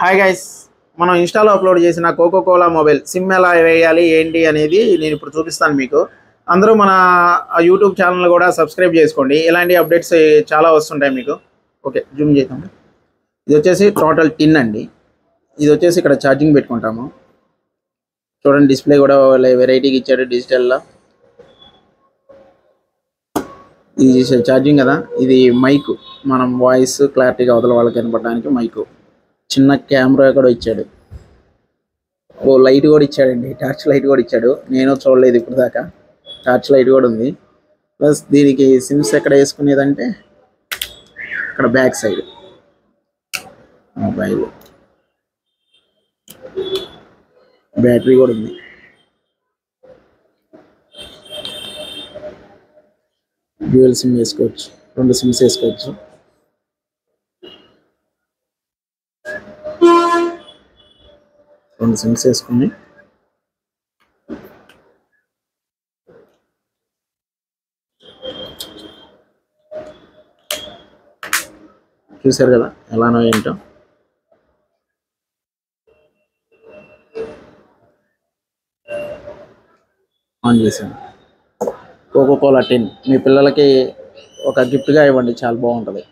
Hi guys, మనం ఇన్స్టాలో upload చేసిన కోకో కోలా మొబైల్ సిమ్ ఎలా వేయాలి ఏంటి అనేది నేను ఇప్పుడు చూపిస్తాను మీకు. అందరూ మన యూట్యూబ్ ఛానల్ కూడా సబ్స్క్రైబ్ చేసుకోండి. ఇలాంటి అప్డేట్స్ చాలా వస్తుంటాయి మీకు. ఓకే, జూమ్ చేద్దాం. ఇది వచ్చేసి టోటల్ టిన్ అండి. ఇది వచ్చేసి ఇక్కడ ఛార్జింగ్ పెట్టుకుంటాము. చూడండి, డిస్ప్లే కూడా వెరైటీగా ఇచ్చాడు డిజిటల్లో. ఇది ఛార్జింగ్ కదా, ఇది మైక్, మనం వాయిస్ క్లారిటీగా అవతల వాళ్ళకి వినపడడానికి మైకు. చిన్న కెమెరా కూడా ఇచ్చాడు. ఓ లైట్ కూడా ఇచ్చాడండి, టార్చ్ లైట్ కూడా ఇచ్చాడు. నేను చూడలేదు ఇప్పుడు దాకా. టార్చ్ లైట్ కూడా ఉంది. ప్లస్ దీనికి సిమ్స్ ఎక్కడ వేసుకునేదంటే ఇక్కడ బ్యాక్ సైడ్ మొబైల్, బ్యాటరీ కూడా ఉంది. డ్యూయల్ సిమ్ వేసుకోవచ్చు, 2 సిమ్స్ వేసుకోవచ్చు. రెండు సిమ్స్ వేసుకుని చూసారు కదా ఎలానో ఏంటో. ఆన్ చేశాను. కోకో కోలా టిన్ మీ పిల్లలకి ఒక గిఫ్ట్గా ఇవ్వండి, చాలా బాగుంటుంది.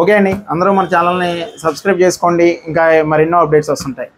ఓకే అండి, అందరూ మన ఛానల్ని సబ్స్క్రైబ్ చేసుకోండి. ఇంకా మరెన్నో అప్డేట్స్ వస్తుంటాయి.